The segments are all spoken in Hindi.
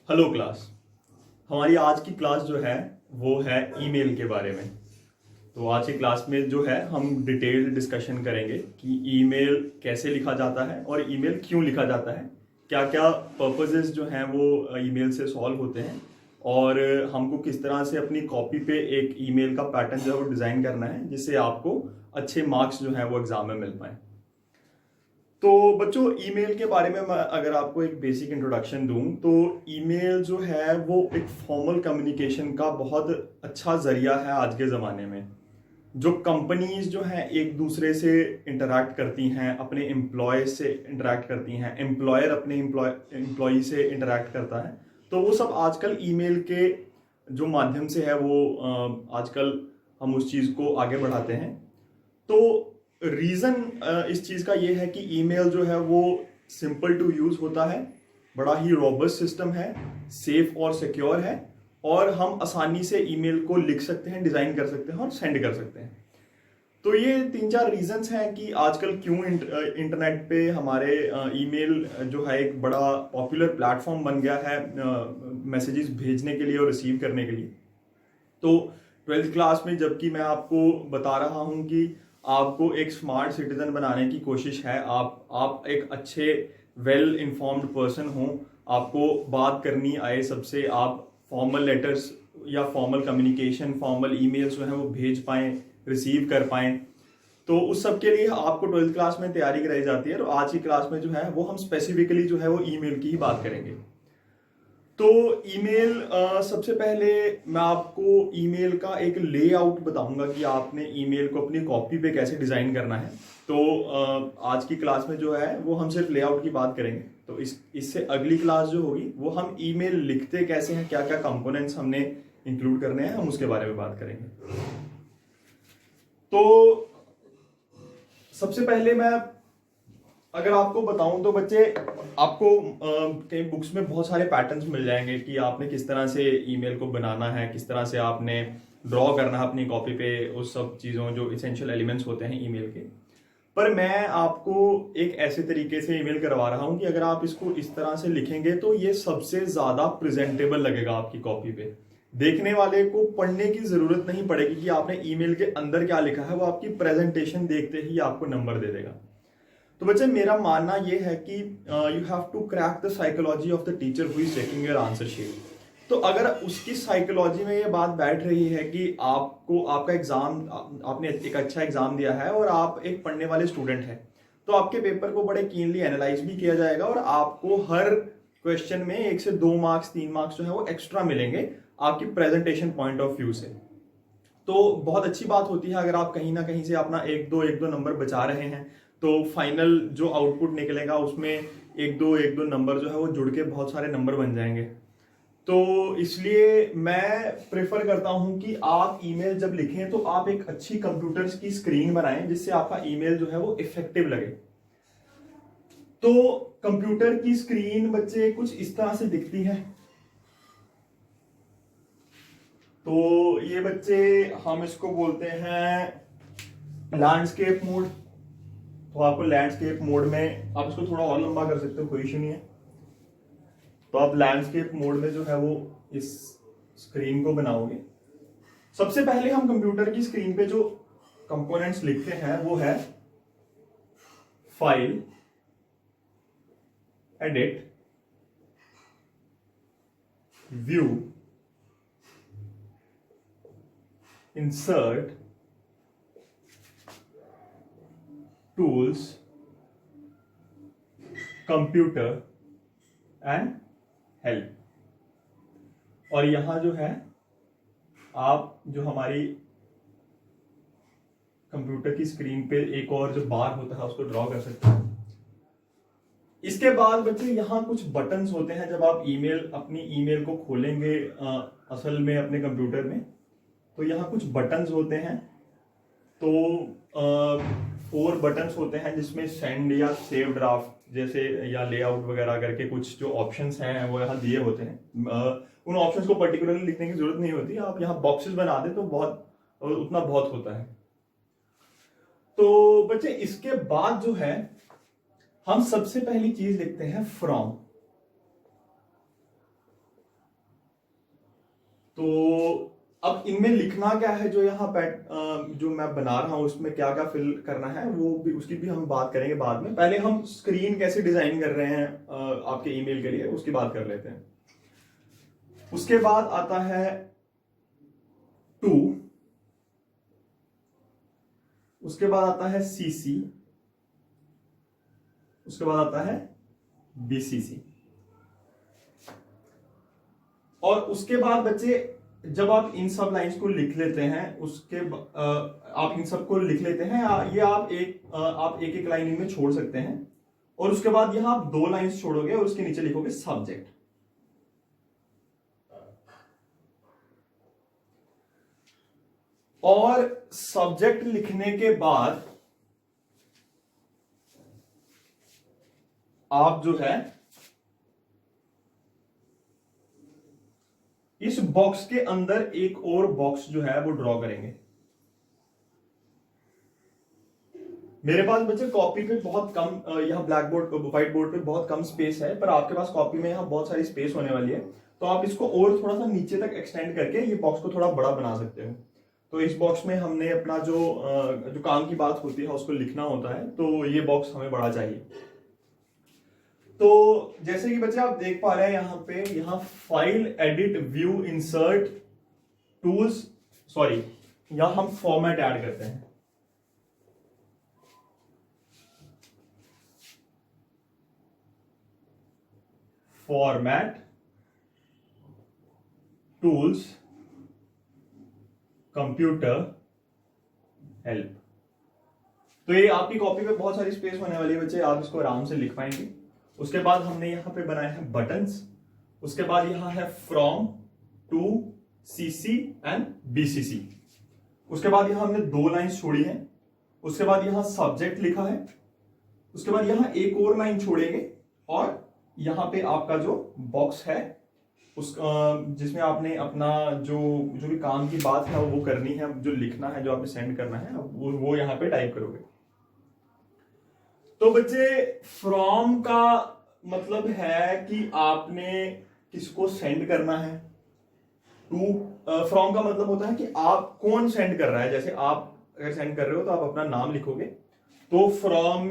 Hello class. हमारी आज की क्लास जो है वो है ईमेल के बारे में। तो आज की क्लास में जो है हम डिटेल्ड डिस्कशन करेंगे कि ईमेल कैसे लिखा जाता है और ईमेल क्यों लिखा जाता है, क्या क्या पर्पसेस जो हैं वो ईमेल से सॉल्व होते हैं, और हमको किस तरह से अपनी कॉपी पे एक ईमेल का पैटर्न जो है वो डिज़ाइन करना है जिससे आपको अच्छे मार्क्स जो हैं वो एग्ज़ाम में मिल पाए। तो बच्चों, ईमेल के बारे में मैं अगर आपको एक बेसिक इंट्रोडक्शन दूं तो ईमेल जो है वो एक फॉर्मल कम्युनिकेशन का बहुत अच्छा जरिया है आज के ज़माने में। जो कंपनीज जो हैं एक दूसरे से इंटरैक्ट करती हैं, अपने एम्प्लॉय से इंटरैक्ट करती हैं, एम्प्लॉयर अपने एम्प्लॉय से इंटरैक्ट करता है, तो वो सब आजकल ईमेल के जो माध्यम से है वो आजकल हम उस चीज़ को आगे बढ़ाते हैं। तो रीज़न इस चीज़ का ये है कि ईमेल जो है वो सिंपल टू यूज़ होता है, बड़ा ही रोबस्ट सिस्टम है, सेफ और सिक्योर है, और हम आसानी से ईमेल को लिख सकते हैं, डिज़ाइन कर सकते हैं और सेंड कर सकते हैं। तो ये 3-4 रीजंस हैं कि आजकल क्यों इंटरनेट पे हमारे ईमेल जो है एक बड़ा पॉपुलर प्लेटफॉर्म बन गया है मैसेजेस भेजने के लिए और रिसीव करने के लिए। तो 12th क्लास में जबकि मैं आपको बता रहा हूँ कि आपको एक स्मार्ट सिटीजन बनाने की कोशिश है, आप एक अच्छे वेल इन्फॉर्म्ड पर्सन हो, आपको बात करनी आए सबसे, आप फॉर्मल लेटर्स या फॉर्मल कम्युनिकेशन, फॉर्मल ईमेल्स जो है वो भेज पाएँ, रिसीव कर पाएँ। तो उस सब के लिए आपको 12th क्लास में तैयारी कराई जाती है, और आज की क्लास में जो है वो हम स्पेसिफिकली जो है वो ईमेल की ही बात करेंगे। तो ईमेल सबसे पहले मैं आपको ईमेल का एक लेआउट बताऊंगा कि आपने ईमेल को अपनी कॉपी पे कैसे डिज़ाइन करना है। तो आज की क्लास में जो है वो हम सिर्फ लेआउट की बात करेंगे। तो इससे अगली क्लास जो होगी वो हम ईमेल लिखते कैसे हैं, क्या क्या कंपोनेंट्स हमने इंक्लूड करने हैं, हम उसके बारे में बात करेंगे। तो सबसे पहले मैं अगर आपको बताऊं तो बच्चे, आपको कई बुक्स में बहुत सारे पैटर्न्स मिल जाएंगे कि आपने किस तरह से ईमेल को बनाना है, किस तरह से आपने ड्रॉ करना है अपनी कॉपी पे उस सब चीज़ों जो इसेंशियल एलिमेंट्स होते हैं ईमेल के। पर मैं आपको एक ऐसे तरीके से ईमेल करवा रहा हूं कि अगर आप इसको इस तरह से लिखेंगे तो ये सबसे ज़्यादा प्रेजेंटेबल लगेगा आपकी कॉपी पे। देखने वाले को पढ़ने की ज़रूरत नहीं पड़ेगी कि आपने ईमेल के अंदर क्या लिखा है, वो आपकी प्रेजेंटेशन देखते ही आपको नंबर दे देगा। तो बच्चे, मेरा मानना यह है कि you have to crack the psychology of the teacher who is checking your answer sheet. तो अगर उसकी साइकोलॉजी में ये बात बैठ रही है कि आपको आपका एग्जाम, आपने एक अच्छा एग्जाम दिया है और आप एक पढ़ने वाले स्टूडेंट हैं, तो आपके पेपर को बड़े कीनली एनालाइज भी किया जाएगा और आपको हर क्वेश्चन में 1 से 2 मार्क्स 3 मार्क्स जो है वो एक्स्ट्रा मिलेंगे आपकी प्रेजेंटेशन पॉइंट ऑफ व्यू से। तो बहुत अच्छी बात होती है अगर आप कहीं ना कहीं से अपना एक दो नंबर बचा रहे हैं, तो फाइनल जो आउटपुट निकलेगा उसमें एक दो नंबर जो है वो जुड़ के बहुत सारे नंबर बन जाएंगे। तो इसलिए मैं प्रेफर करता हूं कि आप ईमेल जब लिखें तो आप एक अच्छी कंप्यूटर की स्क्रीन बनाएं जिससे आपका ईमेल जो है वो इफेक्टिव लगे। तो कंप्यूटर की स्क्रीन बच्चे कुछ इस तरह से दिखती है। तो ये बच्चे, हम इसको बोलते हैं लैंडस्केप मोड। तो आपको लैंडस्केप मोड में, आप इसको थोड़ा और लंबा कर सकते हो, कोई इशू नहीं है। तो आप लैंडस्केप मोड में जो है वो इस स्क्रीन को बनाओगे। सबसे पहले हम कंप्यूटर की स्क्रीन पे जो कंपोनेंट्स लिखते हैं वो है file, edit, view, insert, tools, computer and help. और यहां जो है आप जो हमारी कंप्यूटर की स्क्रीन पे एक और जो बार होता है उसको ड्रॉ कर सकते हैं। इसके बाद बच्चे यहाँ कुछ बटन्स होते हैं। जब आप अपनी ईमेल को खोलेंगे असल में अपने कंप्यूटर में, तो यहाँ कुछ बटन्स होते हैं। तो 4 बटन्स होते हैं जिसमें सेंड या सेव ड्राफ्ट जैसे या लेआउट वगैरह करके कुछ जो ऑप्शंस हैं वो यहाँ दिए होते हैं। उन ऑप्शंस को पर्टिकुलरली लिखने की जरूरत नहीं होती, आप यहाँ बॉक्सेस बना दें तो उतना बहुत होता है। तो बच्चे, इसके बाद जो है हम सबसे पहली चीज लिखते हैं फ्रॉम। तो अब इनमें लिखना क्या है, जो यहाँ जो मैं बना रहा हूँ उसमें क्या क्या फिल करना है वो भी, उसकी भी हम बात करेंगे बाद में। पहले हम स्क्रीन कैसे डिजाइन कर रहे हैं आपके ईमेल के लिए, उसकी बात कर लेते हैं। उसके बाद आता है टू, उसके बाद आता है सीसी, उसके बाद आता है बीसीसी। और उसके बाद बच्चे जब आप इन सब लाइंस को लिख लेते हैं, उसके आप इन सब को लिख लेते हैं, ये आप एक लाइन इनमें छोड़ सकते हैं, और उसके बाद यहां आप 2 लाइंस छोड़ोगे और उसके नीचे लिखोगे सब्जेक्ट। और सब्जेक्ट लिखने के बाद आप जो है इस बॉक्स के अंदर एक और बॉक्स जो है वो ड्रॉ करेंगे। मेरे पास बच्चे कॉपी पे बहुत कम, यहाँ ब्लैक बोर्ड व्हाइट बोर्ड पे बहुत कम स्पेस है, पर आपके पास कॉपी में यहाँ बहुत सारी स्पेस होने वाली है, तो आप इसको और थोड़ा सा नीचे तक एक्सटेंड करके ये बॉक्स को थोड़ा बड़ा बना सकते हो। तो इस बॉक्स में हमने अपना जो काम की बात होती है उसको लिखना होता है, तो ये बॉक्स हमें बड़ा चाहिए। तो जैसे कि बच्चे आप देख पा रहे हैं यहाँ पे, यहाँ file, edit, view, insert, tools, sorry यहाँ हम फॉर्मेट ऐड करते हैं। Format, tools, computer, help. तो ये आपकी कॉपी पे बहुत सारी स्पेस होने वाली है बच्चे, आप इसको आराम से लिख पाएंगे। उसके बाद हमने यहां पे बनाए हैं बटन्स, उसके बाद यहां है from, to, CC and BCC. उसके बाद यहां हमने 2 लाइंस छोड़ी हैं, उसके बाद यहां सब्जेक्ट लिखा है, उसके बाद यहां एक और लाइन छोड़ेंगे, और यहां पे आपका जो बॉक्स है उस जिसमें आपने अपना जो भी काम की बात है वो करनी है, जो लिखना है, जो आपने सेंड करना है, वो यहां पे टाइप करोगे। तो बच्चे फ्रॉम का मतलब है कि आपने किसको सेंड करना है। टू, फ्रॉम का मतलब होता है कि आप कौन सेंड कर रहा है। जैसे आप अगर सेंड कर रहे हो तो आप अपना नाम लिखोगे, तो फ्रॉम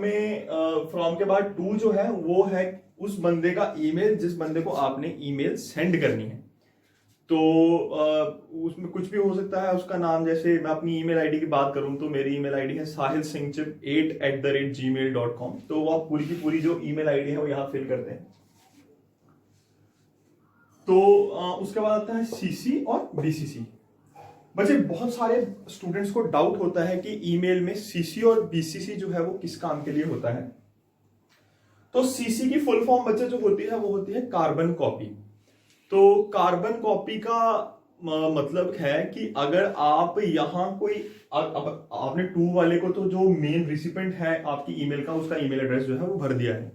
के बाद टू जो है वो है उस बंदे का ईमेल जिस बंदे को आपने ईमेल सेंड करनी है। तो उसमें कुछ भी हो सकता है उसका नाम। जैसे मैं अपनी ईमेल आईडी की बात करूं तो मेरी ईमेल आईडी है sahilsinghchip8@gmail.com। तो वो आप पूरी की पूरी जो ईमेल आईडी है वो यहां फिल करते हैं। तो उसके बाद आता है सीसी और बीसीसी। बच्चे बहुत सारे स्टूडेंट्स को डाउट होता है कि ईमेल में सीसी और बीसीसी जो है वो किस काम के लिए होता है। तो सीसी की फुल फॉर्म बच्चे जो होती है वो होती है कार्बन कॉपी। तो कार्बन कॉपी का मतलब है कि अगर आप यहां कोई आपने टू वाले को तो जो मेन रिसिपेंट है आपकी ईमेल का, उसका ईमेल एड्रेस जो है वो भर दिया है,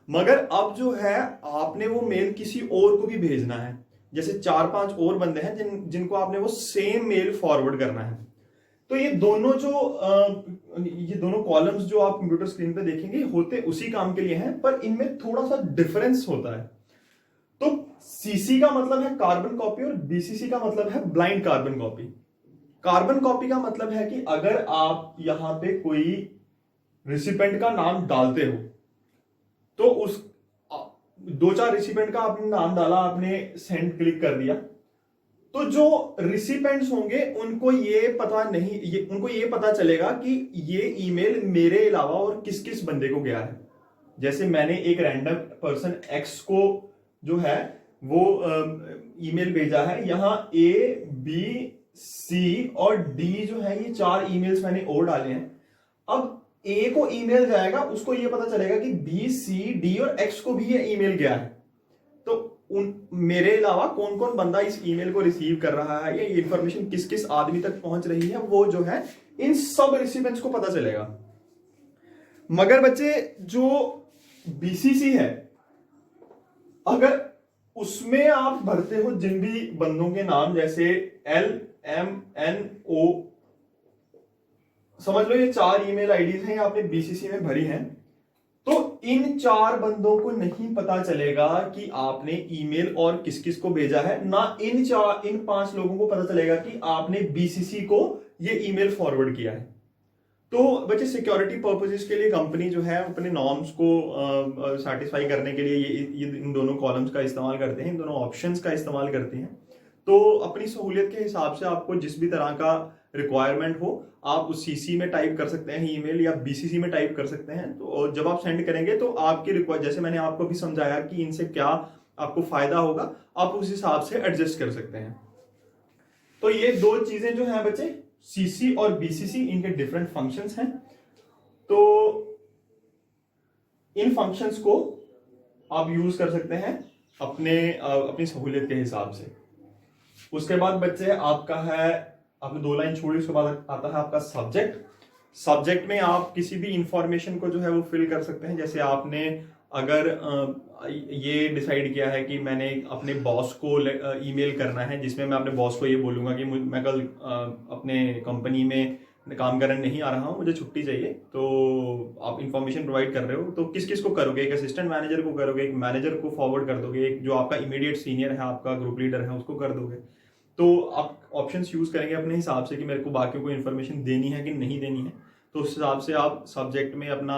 मगर अब जो है आपने वो मेल किसी और को भी भेजना है। जैसे 4-5 और बंदे हैं जिनको आपने वो सेम मेल फॉरवर्ड करना है। तो ये दोनों कॉलम्स जो आप कंप्यूटर स्क्रीन पे देखेंगे होते उसी काम के लिए हैं, पर इनमें थोड़ा सा डिफरेंस होता है। तो सीसी का मतलब है कार्बन कॉपी और बीसीसी का मतलब है blind carbon copy. Carbon copy का मतलब है कि अगर आप यहां पे कोई रिसिपेंट का नाम डालते हो, तो उस 2-4 रिसिपेंट का आपने नाम डाला, आपने सेंड क्लिक कर दिया, तो जो रिसिपेंट्स होंगे उनको ये पता चलेगा कि ये ईमेल मेरे अलावा और किस किस बंदे को गया है। जैसे मैंने एक रैंडम पर्सन एक्स को जो है वो ईमेल भेजा है, यहां ए, बी, सी और डी जो है ये 4 ईमेल्स मैंने और डाले हैं। अब ए को ईमेल जाएगा, उसको ये पता चलेगा कि बी, सी, डी और एक्स को भी ये ईमेल गया है। तो मेरे अलावा कौन कौन बंदा इस ईमेल को रिसीव कर रहा है, ये इंफॉर्मेशन किस किस आदमी तक पहुंच रही है, वो जो है इन सब रिसिपेंट्स को पता चलेगा। मगर बच्चे जो बीसीसी है, अगर उसमें आप भरते हो जिन भी बंदों के नाम, जैसे एल, एम, एन, ओ, समझ लो ये 4 ईमेल आईडीज हैं आपने बीसीसी में भरी हैं, तो इन 4 बंदों को नहीं पता चलेगा कि आपने ईमेल और किस किस को भेजा है, ना इन 5 लोगों को पता चलेगा कि आपने बीसीसी को ये ईमेल फॉरवर्ड किया है। तो बच्चे सिक्योरिटी पर्पसेस के लिए कंपनी जो है अपने नॉर्म्स को सेटिस्फाई करने के लिए ये इन दोनों कॉलम्स का इस्तेमाल करते हैं, इन दोनों ऑप्शंस का इस्तेमाल करते हैं। तो अपनी सहूलियत के हिसाब से आपको जिस भी तरह का रिक्वायरमेंट हो आप उस सीसी में टाइप कर सकते हैं ईमेल, या बीसीसी में टाइप कर सकते हैं। तो जब आप सेंड करेंगे तो आपकी रिक्वायर, जैसे मैंने आपको भी समझाया कि इनसे क्या आपको फायदा होगा, आप उस हिसाब से एडजस्ट कर सकते हैं। तो ये 2 चीजें जो है बच्चे, सीसी और बीसीसी, इनके डिफरेंट फंक्शंस हैं। तो इन फंक्शंस को आप यूज कर सकते हैं अपनी सहूलियत के हिसाब से। उसके बाद बच्चे आपका है, आपने 2 लाइन छोड़ी, उसके बाद आता है आपका सब्जेक्ट। सब्जेक्ट में आप किसी भी इंफॉर्मेशन को जो है वो फिल कर सकते हैं। जैसे आपने अगर ये डिसाइड किया है कि मैंने अपने बॉस को ईमेल करना है, जिसमें मैं अपने बॉस को ये बोलूंगा कि मैं कल अपने कंपनी में काम करने नहीं आ रहा हूँ, मुझे छुट्टी चाहिए। तो आप इंफॉर्मेशन प्रोवाइड कर रहे हो, तो किस किस को करोगे? एक असिस्टेंट मैनेजर को करोगे, एक मैनेजर को फॉरवर्ड कर दोगे, एक जो आपका इमीडिएट सीनियर है, आपका ग्रुप लीडर है, उसको कर दोगे। तो आप ऑप्शंस यूज करेंगे अपने हिसाब से कि मेरे को बाकियों को इन्फॉर्मेशन देनी है कि नहीं देनी है। तो उस हिसाब से आप सब्जेक्ट में अपना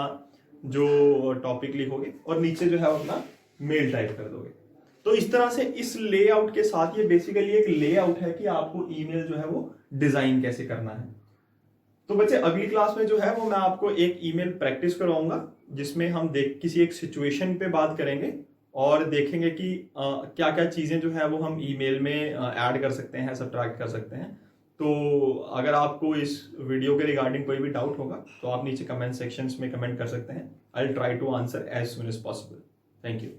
जो टॉपिक लिखोगे और नीचे जो है अपना मेल टाइप कर दोगे। तो इस तरह से इस लेआउट के साथ, ये बेसिकली एक लेआउट है कि आपको ईमेल जो है वो डिजाइन कैसे करना है। तो बच्चे अगली क्लास में जो है वो मैं आपको एक ईमेल प्रैक्टिस करवाऊंगा, जिसमें हम किसी एक सिचुएशन पे बात करेंगे और देखेंगे कि क्या क्या चीजें जो है वो हम ईमेल में ऐड कर सकते हैं, सब्ट्रैक्ट कर सकते हैं। तो अगर आपको इस वीडियो के रिगार्डिंग कोई भी डाउट होगा तो आप नीचे कमेंट सेक्शंस में कमेंट कर सकते हैं। I will try to answer as soon as possible. Thank you.